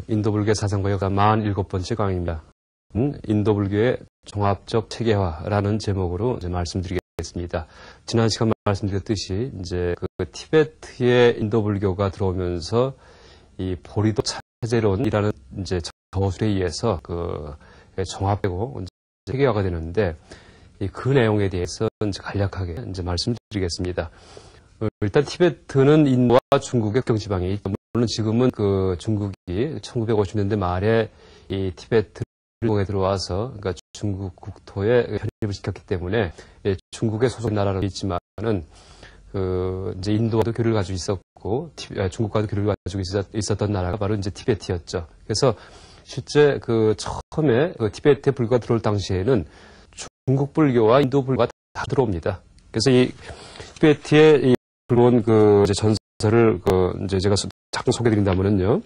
인도불교 사상과 역사 47번째 강의입니다. 인도불교의 종합적 체계화라는 제목으로 이제 말씀드리겠습니다. 지난 시간 말씀드렸듯이 이제 그 티베트의 인도불교가 들어오면서 이 보리도 차제론이라는 이제 저술에 의해서 그 종합되고 이제 체계화가 되는데 그 내용에 대해서 이제 간략하게 이제 말씀드리겠습니다. 일단 티베트는 인도와 중국의 국경지방이 있고, 물론 지금은 그 중국이 1950년대 말에 이 티베트에 들어와서 그러니까 중국 국토에 편입을 시켰기 때문에 중국의 소속 나라로 있지만은 그 이제 인도와도 교류를 가지고 있었고 중국과도 교류를 가지고 있었던 나라가 바로 이제 티베트였죠. 그래서 실제 그 처음에 그 티베트 불교가 들어올 당시에는 중국 불교와 인도 불교가 다 들어옵니다. 그래서 이 티베트의 이 들어온 그 이제 전설을 그 이제 제가 잠깐 소개드린다면은요,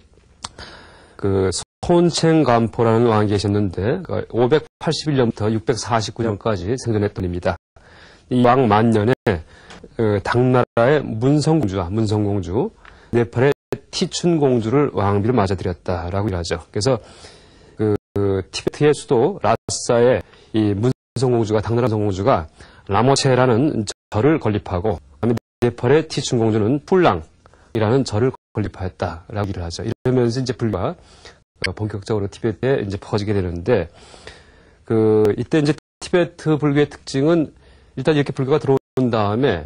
그 손첸 간포라는 왕이 계셨는데 581년부터 649년까지 생존했던 분입니다. 이 왕 만년에 그 당나라의 문성공주, 네팔의 티춘공주를 왕비로 맞아들였다라고 하죠. 그래서 그 티베트의 수도 라사의 이 문성공주가 당나라 문성공주가 라모체라는 절을 건립하고, 그다음에 네팔의 티춘공주는 뿔랑이라는 절을 건립하였다라고 얘기를 하죠. 이러면서 이제 불교가 본격적으로 티베트에 이제 퍼지게 되는데, 이때 이제 티베트 불교의 특징은 일단 이렇게 불교가 들어온 다음에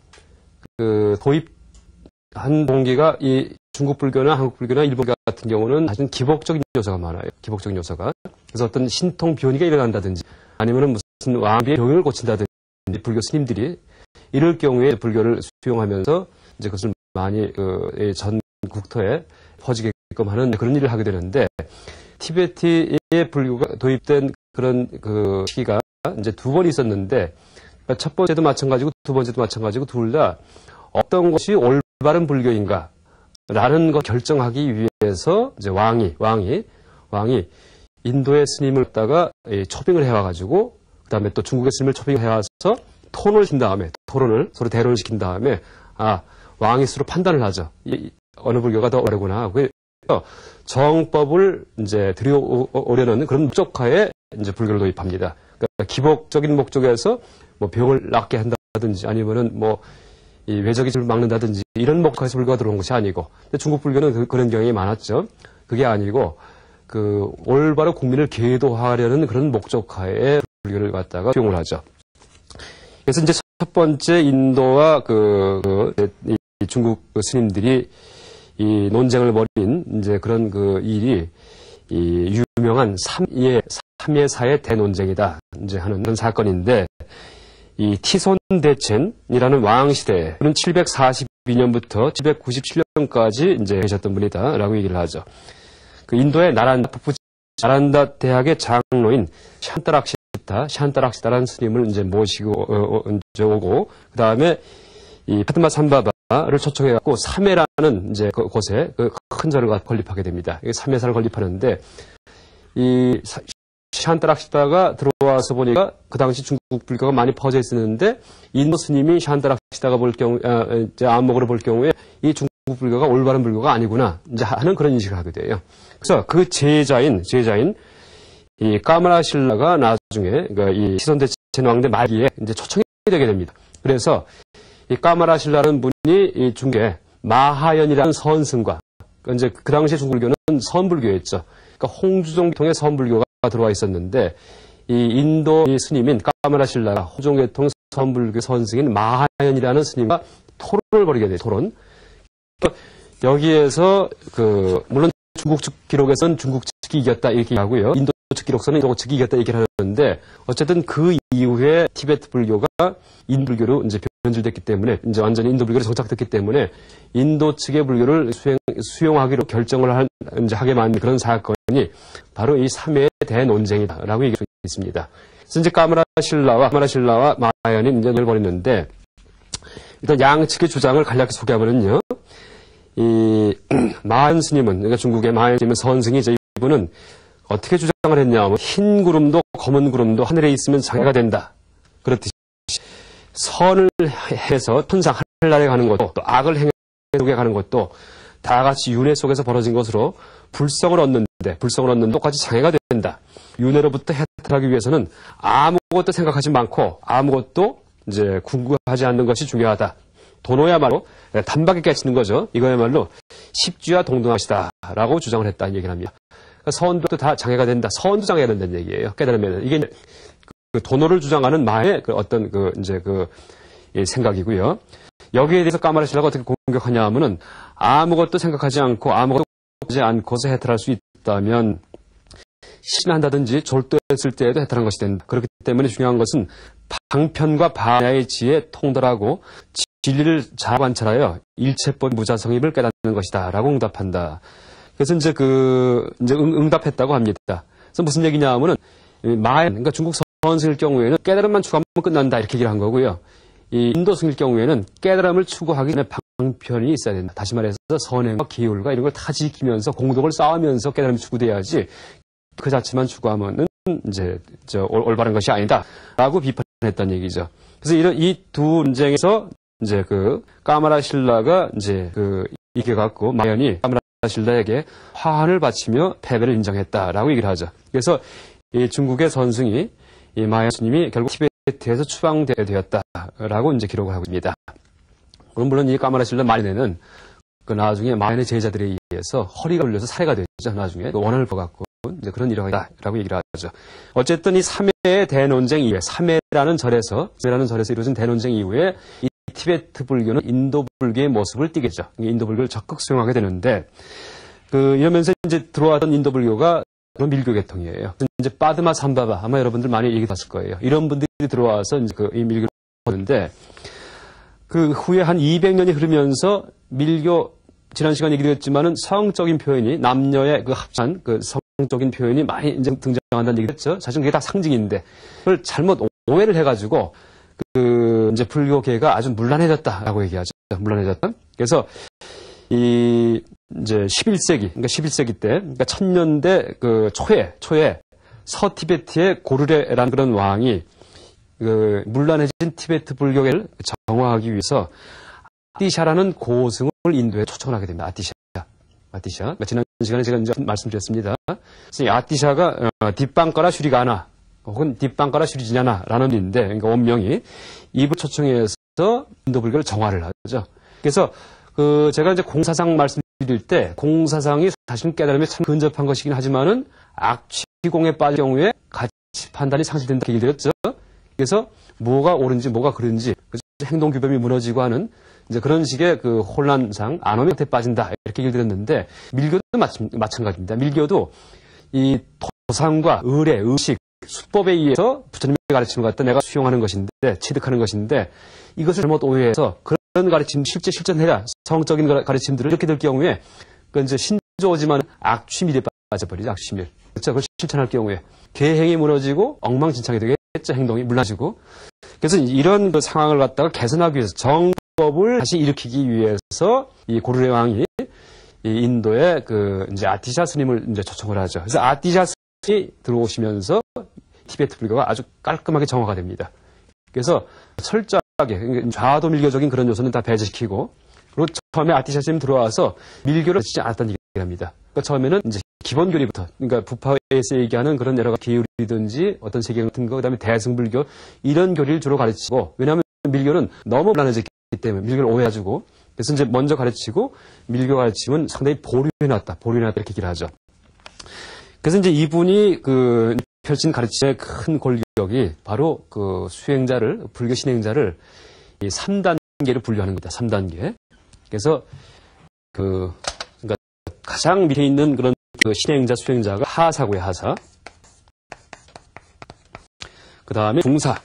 도입한 동기가 이 중국 불교나 한국 불교나 일본 불교 같은 경우는 사실은 기복적인 요소가 많아요. 기복적인 요소가. 그래서 어떤 신통 변이가 일어난다든지 아니면은 무슨 왕비의 병을 고친다든지 불교 스님들이 이럴 경우에 불교를 수용하면서 이제 그것을 많이 전 국토에 퍼지게끔 하는 그런 일을 하게 되는데, 티베트의 불교가 도입된 그런 그 시기가 이제 두 번 있었는데, 첫 번째도 마찬가지고 두 번째도 마찬가지고 둘 다 어떤 것이 올바른 불교인가 라는 것 결정하기 위해서 이제 왕이 인도의 스님을 갖다가 초빙을 해와가지고 그다음에 또 중국의 스님을 초빙해와서 토론을 시킨 다음에 서로 대론을 시킨 다음에 왕이 스스로 판단을 하죠. 어느 불교가 더 옳구나. 그래서 정법을 이제 들여오려는 그런 목적하에 이제 불교를 도입합니다. 그러니까 기복적인 목적에서 뭐 병을 낫게 한다든지 아니면은 뭐 이 외적이질을 막는다든지 이런 목적에서 불교가 들어온 것이 아니고, 근데 중국 불교는 그런 경향이 많았죠. 그게 아니고 그 올바로 국민을 계도하려는 그런 목적하에 불교를 갖다가 수용을 하죠. 그래서 이제 첫 번째 인도와 이 중국 스님들이 이 논쟁을 벌인 이제 그런 그 일이 이 유명한 삼예사의 대논쟁이다 이제 하는 그런 사건인데, 이 티손대첸이라는 왕 시대에 742년부터 797년까지 이제 계셨던 분이다라고 얘기를 하죠. 그 인도의 나란다 대학의 장로인 샨타락시타라는 스님을 이제 모시고 오고, 그 다음에 이 파트마 삼바바를 초청해갖고 삼해라는 이제 곳에 그 큰 절을 건립하게 됩니다. 이 삼해사를 건립하는데, 이 샨타락시타가 들어와서 보니까 그 당시 중국 불교가 많이 퍼져 있었는데, 인도 스님이 샨타락시타가 안목으로 볼 경우에 이 중국 불교가 올바른 불교가 아니구나 이제 하는 그런 인식을 하게 돼요. 그래서 그 제자인 이 까마라실라가 나중에 이 티손대첸 왕대 말기에 이제 초청이 되게 됩니다. 그래서 이 까마라실라는 분이 이 중국의 마하연이라는 선승과, 이제 그 당시에 중국 불교는 선불교였죠. 그러니까 홍주종계통의 선불교가 들어와 있었는데, 이 인도 스님인 까마라실라가 홍주종계통 선불교 선승인 마하연이라는 스님과 토론을 벌이게 돼요. 토론. 여기에서 물론 중국 측 기록에서는 중국 측이 이겼다 이렇게 하고요. 인도 측 기록서는 인도 측이 이겼다 이렇게 하는데, 어쨌든 그 이후에 티베트 불교가 인도 불교로 이제 변질됐기 때문에, 이제 완전히 인도 불교로 정착됐기 때문에 인도 측의 불교를 수용하기로 결정을 하게 만든 그런 사건이 바로 이 삼해의 대논쟁이다라고 얘기할 수 있습니다. 그래서 이제 까마라실라와 마하연이 논쟁을 벌였는데, 일단 양측의 주장을 간략히 소개하면요, 이 마하연 스님은, 그러니까 중국의 마하연 스님은 선승이죠. 이분은 어떻게 주장을 했냐, 흰 구름도 검은 구름도 하늘에 있으면 장애가 된다. 그렇듯이 선을 해서 천상 하늘나라에 가는 것도, 또 악을 행해 속에 가는 것도 다 같이 윤회 속에서 벌어진 것으로 불성을 얻는데 똑같이 장애가 된다. 윤회로부터 해탈하기 위해서는 아무것도 생각하지 않고 아무것도 이제 궁금하지 않는 것이 중요하다. 도노야말로 단박에 깨치는 거죠. 이거야말로 십주야 동등하시다라고 주장을 했다 이 얘기를 합니다. 그러니까 선도 다 장애가 된다. 선도 장애가 된다는 얘기예요. 깨달으면 이게 그 도노를 주장하는 마의 그 어떤 그 이제 그 생각이고요. 여기에 대해서 까마라실라가 어떻게 공격하냐 하면은 아무것도 생각하지 않고 아무것도 하지 않고서 해탈할 수 있다면 신한다든지 졸도했을 때에도 해탈한 것이 된다. 그렇기 때문에 중요한 것은 방편과 반야의 지에 통달하고 진리를 잘 관찰하여 일체법 무자성입을 깨닫는 것이다라고 응답한다. 그래서 이제 응답했다고 합니다. 그래서 무슨 얘기냐 하면은 마야, 그러니까 중국 선승일 경우에는 깨달음만 추구하면 끝난다 이렇게 얘기를 한 거고요. 이 인도승일 경우에는 깨달음을 추구하기 전에 방편이 있어야 된다. 다시 말해서 선행과 기울과 이런 걸 다 지키면서 공덕을 쌓으면서 깨달음이 추구돼야지 그 자체만 추구하면은 이제 올바른 것이 아니다라고 비판했다는 얘기죠. 그래서 이런 이 두 논쟁에서 이제 그 까마라실라가 이제 이겨갖고 마연이 까마라실라에게 화환을 바치며 패배를 인정했다라고 얘기를 하죠. 그래서 이 중국의 선승이 이 마연 스님이 결국 티베트에서 추방되었다라고 이제 기록을 하고 있습니다. 그럼 물론 이 까마라실라 말년에는 그 나중에 마연의 제자들에 의해서 허리가 울려서 살해가 되죠. 나중에 원한을 퍼갖고 이제 그런 일화다라고 얘기를 하죠. 어쨌든 이 삼해의 대논쟁 이후에 삼해라는 절에서 이루어진 대논쟁 이후에 이 티베트 불교는 인도 불교의 모습을 띠겠죠. 인도 불교를 적극 수용하게 되는데 이러면서 이제 들어왔던 인도 불교가 밀교 계통이에요. 이제 빠드마 삼바바 아마 여러분들 많이 얘기 들었을 거예요. 이런 분들이 들어와서 이제 이 밀교를 하는데 그 후에 한 200년이 흐르면서 밀교 지난 시간 얘기 드렸지만은 성적인 표현이 남녀의 그 합한 그 성적인 표현이 많이 이제 등장한다는 얘기를 했죠. 사실 그게 다 상징인데 그걸 잘못 오해를 해가지고 이제 불교계가 아주 문란해졌다라고 얘기하죠. 문란해졌다. 그래서 이제 11세기 때, 그러니까 1000년대 그 초에 서티베트의 고르레라는 그런 왕이 문란해진 티베트 불교계를 정화하기 위해서 아티샤라는 고승을 인도에 초청을 하게 됩니다. 아티샤. 지난 시간에 제가 이제 말씀드렸습니다. 그래서 이 아티샤가 뒷방가라 슈리가나 혹은 뒷방가라 슈리지냐나라는 인데, 그러니까 원명이 이분 초청해서 인도 불교를 정화를 하죠. 그래서 제가 이제 공사상 말씀드릴 때 공사상이 사실은 깨달음에 참 근접한 것이긴 하지만은 악취공에 빠질 경우에 가치 판단이 상실된다 이렇게 얘기를 드렸죠. 그래서 뭐가 옳은지 뭐가 그른지 행동 규범이 무너지고 하는 이제 그런 식의 그 혼란상 안엄의 곁에 빠진다 이렇게 얘기를 드렸는데 밀교도 마찬가지입니다. 밀교도 이 도상과 의례, 의식, 수법에 의해서 부처님이 가르치는 것 같다 내가 수용하는 것인데 취득하는 것인데 이것을 잘못 오해해서 그런 가르침 실제 실천해야 성적인 가르침들을 이렇게 될 경우에 그 이제 신조지만 악취밀에 빠져버리죠. 악취밀. 그렇죠. 그걸 실천할 경우에 계행이 무너지고 엉망진창이 되겠죠. 행동이 물라지고. 그래서 이런 그 상황을 갖다가 개선하기 위해서 정법을 다시 일으키기 위해서 이 고르레 왕이 이 인도의 이제 아티샤 스님을 이제 초청을 하죠. 그래서 아티샤 스님이 들어오시면서 티베트 불교가 아주 깔끔하게 정화가 됩니다. 그래서 철저하게 좌도 밀교적인 그런 요소는 다 배제시키고 그리고 처음에 아티샤 스님 들어와서 밀교를 치지 않았다는 얘기를 합니다. 그러니까 처음에는 이제 기본 교리부터, 그러니까 부파에서 얘기하는 그런 여러 가지 기율이든지 어떤 세계 같은 거, 그다음에 대승불교 이런 교리를 주로 가르치고, 왜냐하면 밀교는 너무 불안해졌기 때문에 밀교를 오해가지고, 그래서 이제 먼저 가르치고 밀교 가르침은 상당히 보류해놨다 이렇게 얘기를 하죠. 그래서 이제 이분이 펼친 가르침의 큰 골격이 바로 수행자를 불교 신행자를 이 3단계로 분류하는 겁니다. 3단계. 그래서 그러니까 가장 밑에 있는 그런 신행자, 수행자가 하사고요, 하사. 그 다음에 중사.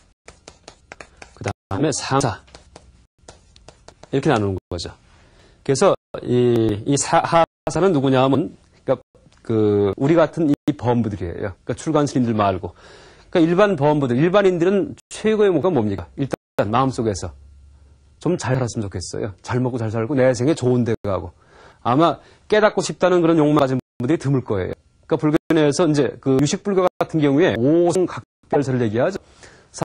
그 다음에 상사. 이렇게 나누는 거죠. 그래서 하사는 누구냐 하면, 그러니까 우리 같은 이 범부들이에요. 그러니까 출간 스님들 말고. 그러니까 일반 범부들, 일반인들은 최고의 목표가 뭡니까? 일단 마음속에서 좀 잘 살았으면 좋겠어요. 잘 먹고 잘 살고 내 생에 좋은 데 가고. 아마 깨닫고 싶다는 그런 욕망 가진 분들이 드물 거예요. 그러니까 불교 내에서 이제 유식불교 같은 경우에 오성각별설을 얘기하죠.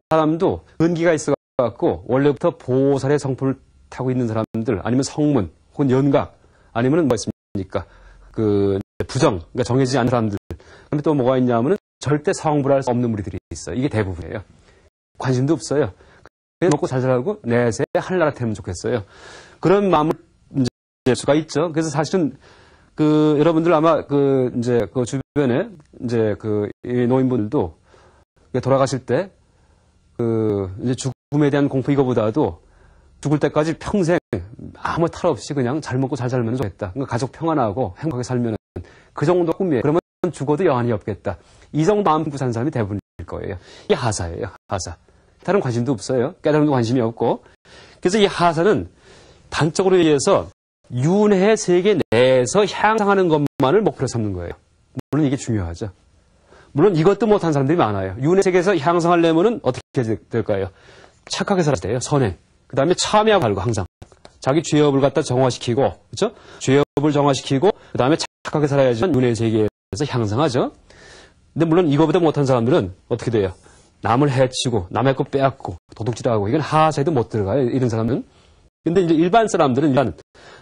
사람도 은기가 있어갖고 원래부터 보살의 성품을 타고 있는 사람들, 아니면 성문 혹은 연각, 아니면은 뭐 있습니까? 부정, 그러니까 정해지지 않은 사람들. 그다음에 또 뭐가 있냐면은 절대 성불할 수 없는 무리들이 있어요. 이게 대부분이에요. 관심도 없어요. 그냥 먹고 잘 살고 내세 하늘나라 되면 좋겠어요. 그런 마음을 이제 수가 있죠. 그래서 사실은 여러분들 아마 이제 주변에 이제 이 노인분들도 돌아가실 때 이제 죽음에 대한 공포 이거보다도 죽을 때까지 평생 아무 탈 없이 그냥 잘 먹고 잘 살면 좋겠다. 그러니까 가족 평안하고 행복하게 살면 그 정도 꿈이에요. 그러면 죽어도 여한이 없겠다. 이 정도 마음 품고 사는 사람이 대부분일 거예요. 이게 하사예요. 하사. 다른 관심도 없어요. 깨달음도 관심이 없고. 그래서 이 하사는 단적으로 의해서 윤회 세계 내에서 향상하는 것만을 목표로 삼는 거예요. 물론 이게 중요하죠. 물론 이것도 못한 사람들이 많아요. 윤회 세계에서 향상하려면은 어떻게 될까요? 착하게 살아야 돼요. 선행. 그 다음에 참여하고 살고 항상. 자기 죄업을 갖다 정화시키고, 그렇죠? 죄업을 정화시키고, 그 다음에 착하게 살아야지만 윤회 세계에서 향상하죠. 근데 물론 이거보다 못한 사람들은 어떻게 돼요? 남을 해치고, 남의 거 빼앗고, 도둑질하고, 이건 하사에도 못 들어가요. 이런 사람은. 근데 이제 일반 사람들은 일단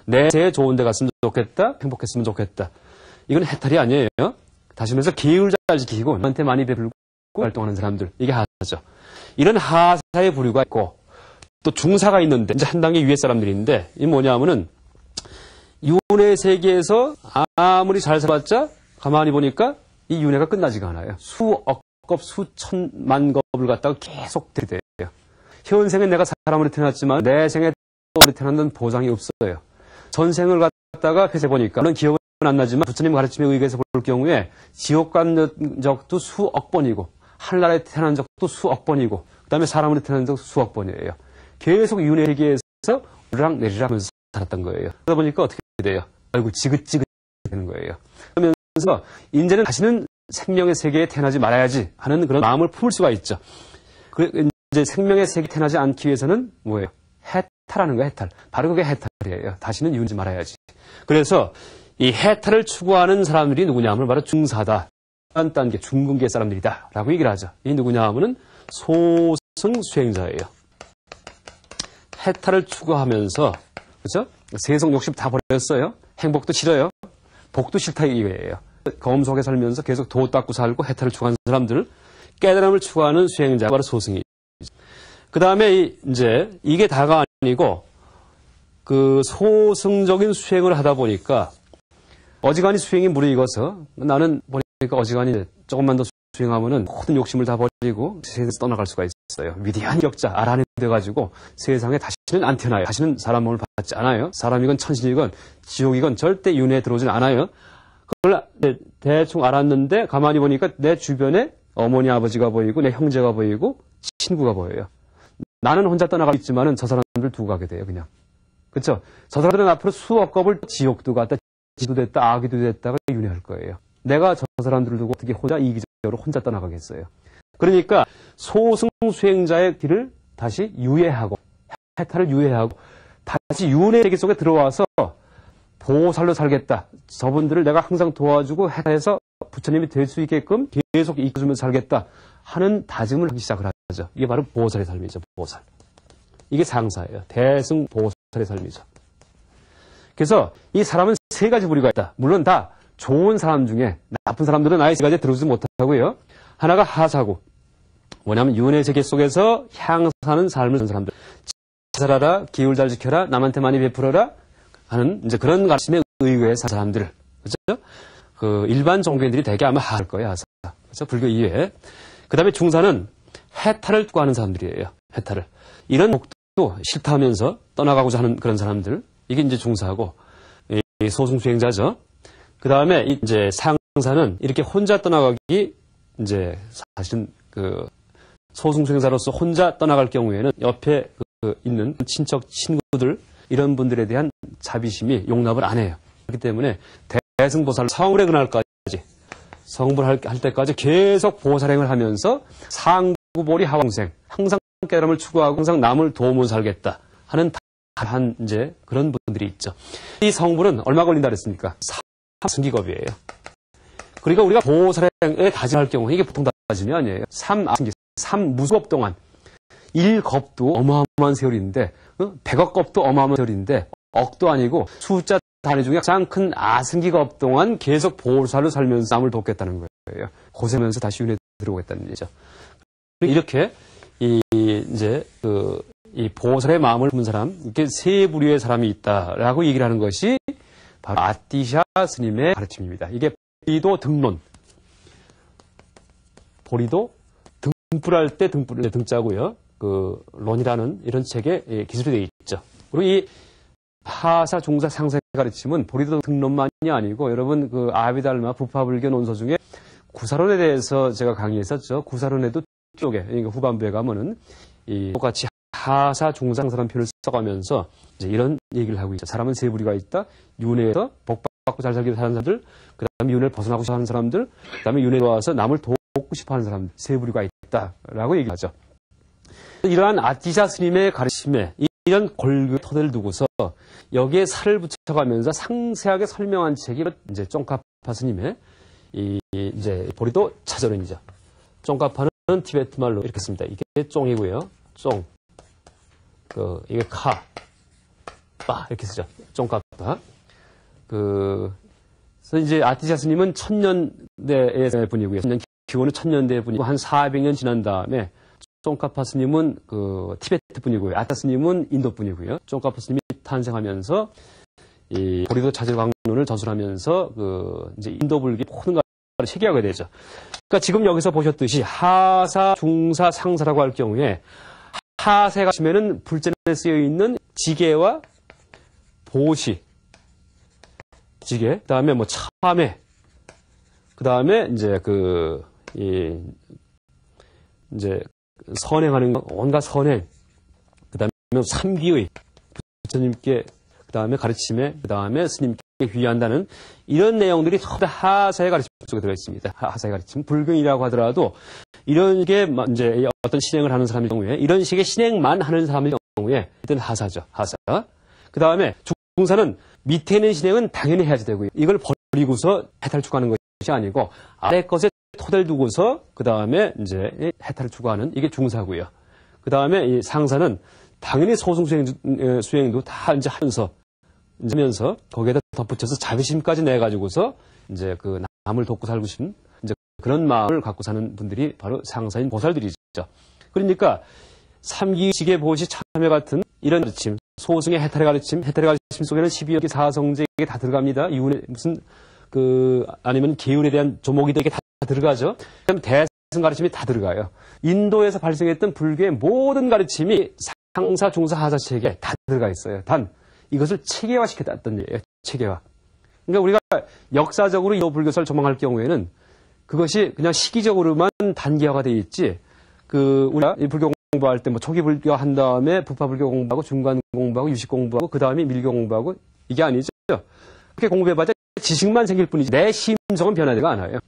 내세에 좋은 데 갔으면 좋겠다, 행복했으면 좋겠다. 이건 해탈이 아니에요. 다시 말해서 기율 잘 지키고, 남한테 많이 베풀고 활동하는 사람들. 이게 하사죠. 이런 하사의 부류가 있고, 또 중사가 있는데, 이제 한 단계 위에 사람들이 있는데, 이 뭐냐면은, 윤회 세계에서 아무리 잘 살았자, 가만히 보니까 이 윤회가 끝나지가 않아요. 수억 급, 수천만 겁을 갖다가 계속 들이대요. 현생에 내가 사람으로 태어났지만, 내 생에 또 태어난다는 보장이 없어요. 전생을 갖다가 회세보니까, 물론 기억은 안 나지만, 부처님 가르침에 의해서 볼 경우에, 지옥 간 적도 수억 번이고, 하늘나라에 태어난 적도 수억 번이고, 그 다음에 사람으로 태어난 적도 수억 번이에요. 계속 윤회 세계에서 오르락 내리락 하면서 살았던 거예요. 그러다 보니까 어떻게 돼요? 아이고 지긋지긋 되는 거예요. 그러면서 이제는 다시는 생명의 세계에 태어나지 말아야지 하는 그런 마음을 품을 수가 있죠. 이제 생명의 세계에 태어나지 않기 위해서는 뭐예요? 해탈하는 거예요. 해탈. 바로 그게 해탈이에요. 다시는 윤지 말아야지. 그래서 이 해탈을 추구하는 사람들이 누구냐 하면 바로 중사다. 한 단계 중근계 사람들이다 라고 얘기를 하죠. 이 누구냐 하면은 소승 수행자예요. 해탈을 추구하면서, 그렇죠? 세속 욕심 다 버렸어요. 행복도 싫어요. 복도 싫다 이거예요. 검 속에 살면서 계속 도 닦고 살고 해탈을 추구하는 사람들, 깨달음을 추구하는 수행자가 바로 소승이죠. 그 다음에 이제 이게 다가 아니고 소승적인 수행을 하다 보니까 어지간히 수행이 무르익어서 나는 보니까 어지간히 조금만 더 수행하면은 모든 욕심을 다 버리고 세상에서 떠나갈 수가 있어요. 위대한 격자, 아란이 돼가지고 세상에 다시는 안 태어나요. 다시는 사람 몸을 받지 않아요. 사람이건 천신이건 지옥이건 절대 윤회에 들어오진 않아요. 그걸 대충 알았는데 가만히 보니까 내 주변에 어머니 아버지가 보이고 내 형제가 보이고 친구가 보여요. 나는 혼자 떠나가고 있지만은 저 사람들 두고 가게 돼요. 그냥. 그렇죠? 저 사람들은 앞으로 수억 겁을 지옥도 갔다 지도 됐다 아기도 됐다가 윤회할 거예요. 내가 저 사람들을 두고 어떻게 혼자 이기적으로 혼자 떠나가겠어요. 그러니까 소승 수행자의 길을 다시 유예하고 해탈을 유예하고 다시 윤회 세계 속에 들어와서 보살로 살겠다. 저분들을 내가 항상 도와주고 해탈해서 부처님이 될 수 있게끔 계속 이끌어주면서 살겠다 하는 다짐을 하기 시작을 하죠. 이게 바로 보살의 삶이죠. 보살. 이게 상사예요. 대승 보살의 삶이죠. 그래서 이 사람은 세 가지 부류가 있다. 물론 다 좋은 사람 중에 나쁜 사람들은 아예 세 가지에 들어오지 못하고요. 하나가 하사고 뭐냐면 윤회 세계 속에서 향사하는 삶을 사는 사람들. 살아라, 기울 잘 지켜라, 남한테 많이 베풀어라 하는 이제 그런 가르침에 의거해 산 사람들. 그렇죠? 일반 종교인들이 대개 아마 하할 거예요. 하사. 그렇죠? 불교 이외에. 그 다음에 중사는 해탈을 추구하는 사람들이에요. 해탈을. 이런 목도 싫다 하면서 떠나가고자 하는 그런 사람들. 이게 이제 중사고 이 소승수행자죠. 그 다음에 이제 상사는 이렇게 혼자 떠나가기 이제 사실은 소승수행자로서 혼자 떠나갈 경우에는 옆에 있는 친척 친구들 이런 분들에 대한 자비심이 용납을 안 해요. 그렇기 때문에 대승보살 성불의 그날까지 성불할 때까지 계속 보살행을 하면서 상구보리 하왕생 항상 깨달음을 추구하고 항상 남을 도우면서 살겠다 하는 한 이제 그런 분들이 있죠. 이 성불은 얼마 걸린다 그랬습니까? 3승기겁이에요. 그러니까 우리가 보살행에 다짐할 경우 이게 보통 다짐이 아니에요. 3무수겁 동안 1겁도 어마어마한 세월인데 100억 겁도 어마어마한 세월인데 억도 아니고 숫자 단위 중에 가장 큰 아승기가 없 동안 계속 보살로 살면서 남을 돕겠다는 거예요. 고생하면서 다시 윤회에 들어오겠다는 얘기죠. 이렇게 이제 이 보살의 마음을 품은 사람, 이렇게 세 부류의 사람이 있다라고 얘기를 하는 것이 바로 아티샤 스님의 가르침입니다. 이게 보리도 등론, 보리도 등불할 때 등불 등자고요. 그 론이라는 이런 책에 기술이 되어 있죠. 그리고 이 하사 종사 상사의 가르침은 보리도 등론만이 아니고 여러분 그 아비달마 부파불교 논서 중에 구사론에 대해서 제가 강의했었죠. 구사론에도 쪽에 그러니까 후반부에 가면은 이 똑같이 하사 종상사라는 표현을 써가면서 이제 이런 얘기를 하고 있죠. 사람은 세 부류가 있다. 윤회에서 복받고 잘 살기 사는 사람들, 그 다음에 윤회를 벗어나고 싶어 하는 사람들, 그 다음에 윤회에 와서 남을 돕고 싶어 하는 사람들, 세 부류가 있다라고 얘기하죠. 이러한 아티샤 스님의 가르침에 이런 골교의 토대를 두고서 여기에 살을 붙여가면서 상세하게 설명한 책이 이제 쫑카파 스님의 이제 보리도 차저론이죠. 쫑카파는 티베트 말로 이렇게 씁니다. 이게 쫑이고요. 쫑. 이게 카, 빠 이렇게 쓰죠. 쫑카파. 그래서 이제 아티샤 스님은 1000년대의 분이고요. 기원은 1000년대 분이고 한 400년 지난 다음에 쫑카파 스님은 티베트 분이고요. 아티샤 스님은 인도 분이고요. 쫑카파 스님이 탄생하면서 이 보리도 차저 강론을 저술하면서 이제 인도 불교 모든 걸 체계하게 되죠. 그러니까 지금 여기서 보셨듯이 하사, 중사, 상사라고 할 경우에 하세가 치면은 불전에 쓰여 있는 지게와 보시, 지게, 그다음에 뭐 참회, 그다음에 이제 이제 선행하는 온갖 선행, 그다음에 삼기의 부처님께 그다음에 가르침에 그다음에 스님께 귀한다는 이런 내용들이 전부 다 하사의 가르침 속에 들어 있습니다. 하사의 가르침. 불경이라고 하더라도 이런 게 이제 어떤 신행을 하는 사람의 경우에 이런 식의 신행만 하는 사람의 경우에 일단 하사죠. 하사. 그다음에 중사는 밑에 있는 신행은 당연히 해야지 되고요. 이걸 버리고서 해탈을 추구하는 것이 아니고 아래 것에 토대를 두고서 그다음에 이제 해탈을 추구하는 이게 중사고요. 그다음에 이 상사는 당연히 소승 수행도 다 이제 하면서 거기에다 덧붙여서 자비심까지 내 가지고서 이제 남을 돕고 살고 싶은 이제 그런 마음을 갖고 사는 분들이 바로 상사인 보살들이죠. 그러니까 삼기지계 보시 참회 같은 이런 가르침, 소승의 해탈의 가르침 속에는 12여기 사성제 이게 다 들어갑니다. 이윤에 무슨 아니면 계율에 대한 조목이 되게 다 들어가죠. 그다음에 대승 가르침이 다 들어가요. 인도에서 발생했던 불교의 모든 가르침이 상사, 중사, 하사 체계에 다 들어가 있어요. 단 이것을 체계화시켰다는 얘기예요. 체계화. 그러니까 우리가 역사적으로 이 불교사를 조망할 경우에는 그것이 그냥 시기적으로만 단계화가 되어 있지. 우리가 이 불교 공부할 때 뭐 초기 불교 한 다음에 부파 불교 공부하고 중간 공부하고 유식 공부하고 그 다음에 밀교 공부하고 이게 아니죠. 그렇게 공부해봤자 지식만 생길 뿐이지 내 심성은 변하지가 않아요.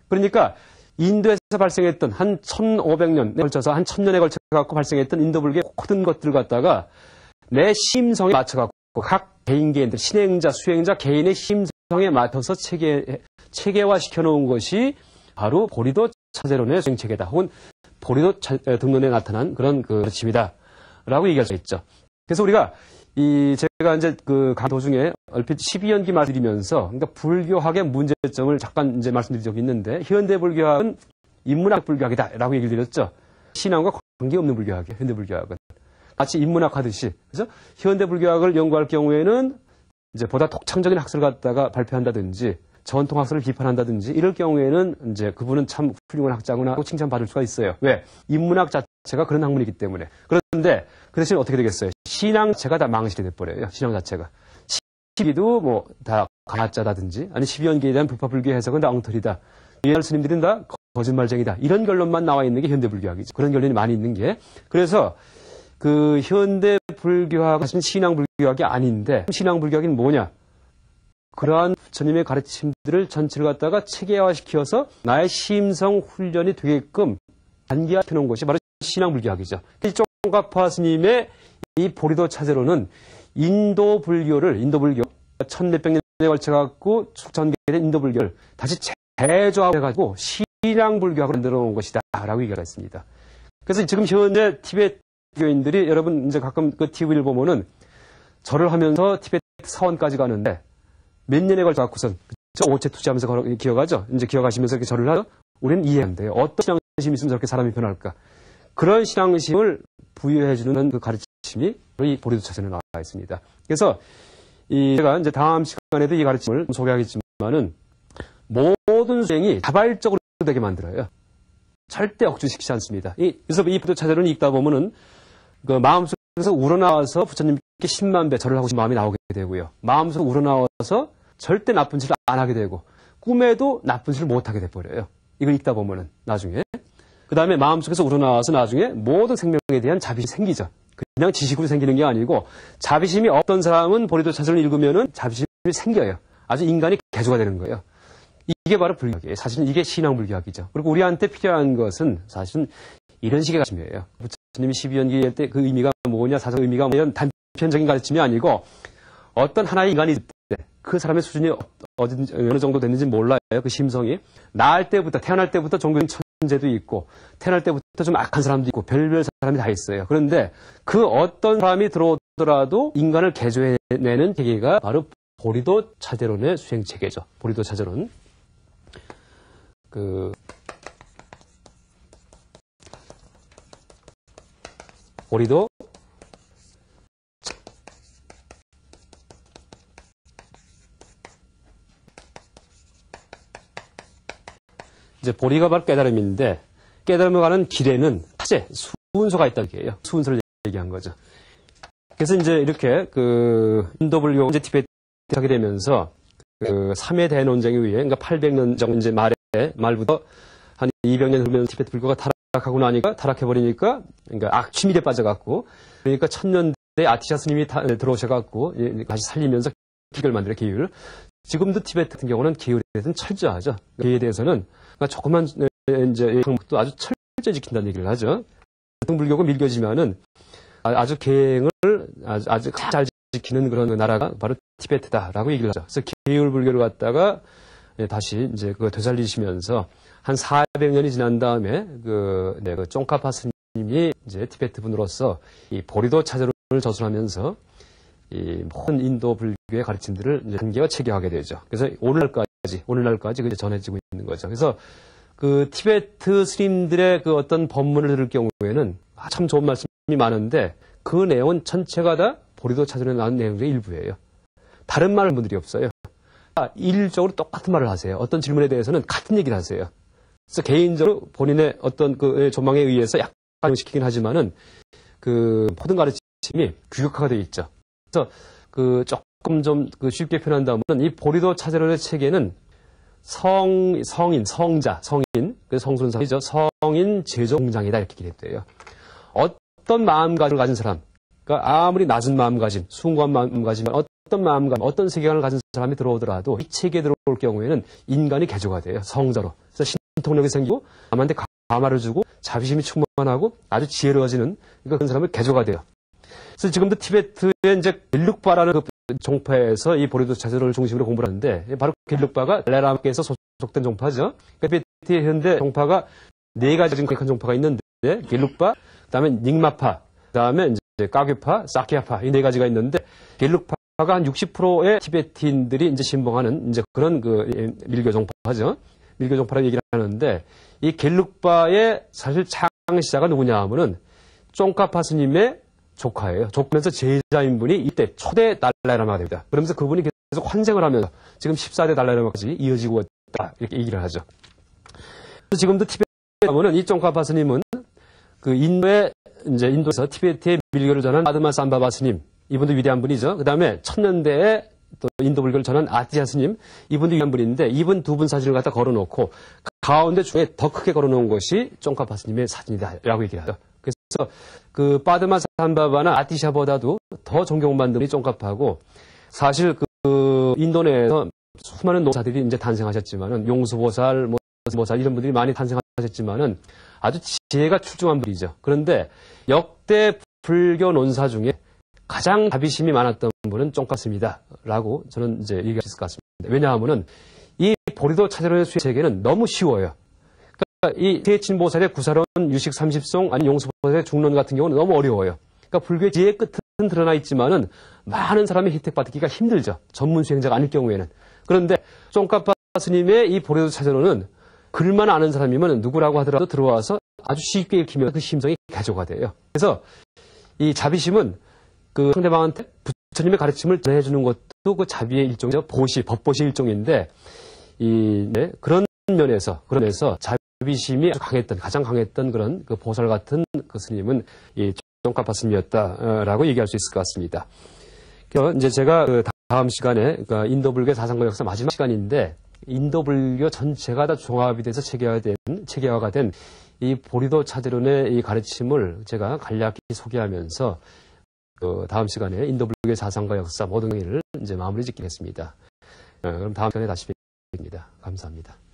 그러니까 인도에서 발생했던 한 1500년에 걸쳐서 한 1000년에 걸쳐 갖고 발생했던 인도 불교의 모든 것들을 갖다가 내 심성에 맞춰 갖고 각 개인들 신행자, 수행자 개인의 심성에 맞춰서 체계화 시켜놓은 것이 바로 보리도 차제론의 수행체계다. 혹은 보리도 등론에 나타난 그런 가르침이다라고 얘기할 수 있죠. 그래서 우리가 제가 이제 강 도중에 얼핏 12연기 말씀드리면서 그러니까 불교학의 문제점을 잠깐 이제 말씀드린 적이 있는데 현대 불교학은 인문학 불교학이다라고 얘기를 드렸죠. 신앙과 관계없는 불교학이에요. 현대 불교학은. 마치 인문학 하듯이, 그죠? 현대 불교학을 연구할 경우에는 이제 보다 독창적인 학설을 갖다가 발표한다든지, 전통 학설을 비판한다든지, 이럴 경우에는 이제 그분은 참 훌륭한 학자구나 하고 칭찬받을 수가 있어요. 왜? 인문학 자체가 그런 학문이기 때문에. 그런데 그 대신 어떻게 되겠어요? 신앙 자체가 다 망실이 돼버려요. 신앙 자체가. 시비도 뭐 다 가짜다든지, 아니 12연계에 대한 불파 불교 해석은 다 엉터리다. 옛날 스님들은 다 거짓말쟁이다. 이런 결론만 나와 있는 게 현대 불교학이죠. 그런 결론이 많이 있는 게. 그래서 현대 불교학은 사실 신앙 불교학이 아닌데 신앙 불교학이 뭐냐? 그러한 부처님의 가르침들을 전체를 갖다가 체계화시켜서 나의 심성 훈련이 되게끔 단계화시켜 놓은 것이 바로 신앙 불교학이죠. 쫑카파 스님의 이 보리도 차제로는 인도 불교 1400년에 걸쳐 갖고 전개된 인도 불교를 다시 재조합해 가지고 신앙 불교학을 만들어 놓은 것이다라고 얘기를 했습니다. 그래서 지금 현재 티베트 교인들이 여러분 이제 가끔 TV를 보면은 절을 하면서 티베트 사원까지 가는데 몇 년에 걸쳐 갖고선 오체 투자하면서 기억하죠? 이제 기억하시면서 이렇게 절을 하죠? 우리는 이해 안 돼요. 어떤 신앙심이 있으면 저렇게 사람이 변할까? 그런 신앙심을 부여해주는 그 가르침이 이 보리도 차전에 나와 있습니다. 그래서 제가 이제 다음 시간에도 이 가르침을 소개하겠지만은 모든 수행이 자발적으로 되게 만들어요. 절대 억지시키지 않습니다. 그래서 이 보리도 차전을 읽다 보면은 그 마음속에서 우러나와서 부처님께 10만 배 절을 하고 싶은 마음이 나오게 되고요. 마음속으로 우러나와서 절대 나쁜 짓을 안 하게 되고 꿈에도 나쁜 짓을 못 하게 돼 버려요. 이걸 읽다 보면은 나중에 그 다음에 마음속에서 우러나와서 나중에 모든 생명에 대한 자비심이 생기죠. 그냥 지식으로 생기는 게 아니고 자비심이 없던 사람은 보리도 차전을 읽으면은 자비심이 생겨요. 아주 인간이 개조가 되는 거예요. 이게 바로 불교학이에요. 사실은 이게 신앙불교학이죠. 그리고 우리한테 필요한 것은 사실은 이런 식의 가르침이에요. 부처님이 12연기 할 때 그 의미가 뭐냐, 사상 의미가 뭐냐, 단편적인 가르침이 아니고 어떤 하나의 인간이 있을 때 그 사람의 수준이 어느 정도 됐는지 몰라요. 그 심성이. 태어날 때부터 종교인 천재도 있고, 태어날 때부터 좀 악한 사람도 있고, 별별 사람이 다 있어요. 그런데 그 어떤 사람이 들어오더라도 인간을 개조해내는 체계가 바로 보리도 차제론의 수행 체계죠. 보리도 차제론. 보리도 이제 보리가 바로 깨달음인데 깨달음을 가는 길에는 타제, 순서가 있다는 얘기예요. 순서를 얘기한 거죠. 그래서 이제 이렇게 인도불교 이제 티베트 하게 되면서 3회 대논쟁에 의해 그러니까 800년 정도 이제 말부터 한 200년 흐르면서 티베트 불교가 타락하고 나니까 타락해버리니까 그러니까 악취미에 빠져갖고 그러니까 1000년대 아티샤 스님이 들어오셔갖고 다시 살리면서 기를 만들어 계율. 지금도 티베트 같은 경우는 계율에 대해서는 철저하죠. 계율에 대해서는 그러니까 조그만 이제 방법도 아주 철저히 지킨다는 얘기를 하죠. 불교가 밀겨지면은 아주 계행을 아주 잘 지키는 그런 나라가 바로 티베트다라고 얘기를 하죠. 그래서 계율 불교를 갖다가 다시 이제 그거 되살리시면서 한 400년이 지난 다음에 그 쫑카파 스님이 이제 티베트 분으로서 이 보리도 차제론을 저술하면서 이 모든 인도 불교의 가르침들을 이제 단계와 체계하게 되죠. 그래서 오늘날까지 그게 전해지고 있는 거죠. 그래서 그 티베트 스님들의 그 어떤 법문을 들을 경우에는 참 좋은 말씀이 많은데 그 내용은 전체가 다 보리도 차제론에 나온 내용 중에 일부예요. 다른 말을 하는 분들이 없어요. 일적으로 똑같은 말을 하세요. 어떤 질문에 대해서는 같은 얘기를 하세요. 그래서 개인적으로 본인의 어떤 그 조망에 의해서 약간 시키긴 하지만은 그 모든 가르침이 규격화가 되어 있죠. 그래서 조금 좀 쉽게 표현한다면 이 보리도 차제론의 체계는 성인, 그 성순상이죠. 성인 제조공장이다 이렇게 기록돼요. 어떤 마음가짐을 가진 사람, 그러니까 아무리 낮은 마음가짐, 숭고한 마음가짐, 어떤 마음가짐, 어떤 세계관을 가진 사람이 들어오더라도 이 체계에 들어올 경우에는 인간이 개조가 돼요. 성자로. 그래서 신통력이 생기고 남한테 감화를 주고 자비심이 충만하고 아주 지혜로워지는 그러니까 그런 사람을 개조가 돼요. 그래서 지금도 티베트의 이제 겔룩바라는 그 종파에서 이 보리도 차제론을 중심으로 공부를 하는데 바로 겔룩바가 달라이라마께서 소속된 종파죠. 그러니까 티베트의 현대 종파가 4가지 정확한 종파가 있는데 겔룩바, 그다음에 닉마파, 그다음에 이제 까규파, 사키아파 이 4가지가 있는데 겔룩파가 한 60%의 티베트인들이 이제 신봉하는 이제 그런 그 밀교 종파죠. 밀교 종파라고 얘기를 하는데 이 겔룩바의 사실 창시자가 누구냐 하면은 쫑카파 스님의 조카예요. 조카면서 제자인분이 이때 초대 달라이라마가 됩니다. 그러면서 그분이 계속 환생을 하면서 지금 14대 달라이라마까지 이어지고 있다 이렇게 얘기를 하죠. 지금도 티베트에 가면은 이 쫑카파 스님은 그 인도에서 티베트의 밀교를 전한 파드마 삼바바 스님, 이분도 위대한 분이죠. 그 다음에 1000년대에 또 인도 불교를 전한 아티샤 스님, 이분도 위대한 분인데 이분 두 분 사진을 갖다 걸어놓고 가운데 중에 더 크게 걸어놓은 것이 쫑카파 스님의 사진이다라고 얘기를 하죠. 그래서 그 파드마 삼바바나 아티샤보다도 더 존경받는 분이 쫑카파고 사실 그 인도 내에서 수많은 노사들이 이제 탄생하셨지만은 용수보살, 모살 이런 분들이 많이 탄생하셨지만은 아주 지혜가 출중한 분이죠. 그런데 역대 불교 논사 중에 가장 자비심이 많았던 분은 쫑카스입니다라고 저는 이제 얘기할 수 있을 것 같습니다. 왜냐하면은 이 보리도 차제론의 수행 체계는 너무 쉬워요. 그러니까 이 대친보살의 구사론, 유식 30송, 아니 용수보살의 중론 같은 경우는 너무 어려워요. 그러니까 불교의 지혜의 끝은 드러나 있지만은 많은 사람이 혜택받기가 힘들죠. 전문 수행자가 아닐 경우에는. 그런데 쫑까파 스님의 이 보리도 차전호는 글만 아는 사람이면 누구라고 하더라도 들어와서 아주 쉽게 읽히면 그 심성이 개조가 돼요. 그래서 이 자비심은 그 상대방한테 부처님의 가르침을 전해주는 것도 그 자비의 일종이죠. 법보시 일종인데, 그런 면에서 자비심이 가장 강했던 그런 그 보살 같은 그 스님은 이 쫑까파 스님이었다라고 얘기할 수 있을 것 같습니다. 그래서 이제 제가 그 다음 시간에 그 인도불교 사상과 역사 마지막 시간인데, 인도불교 전체가 다 종합이 돼서 체계화가 된 이 보리도 차제론의 이 가르침을 제가 간략히 소개하면서 그 다음 시간에 인도불교의 사상과 역사 모든 강의를 이제 마무리 짓겠습니다. 그럼 다음 시간에 다시 뵙겠습니다. 감사합니다.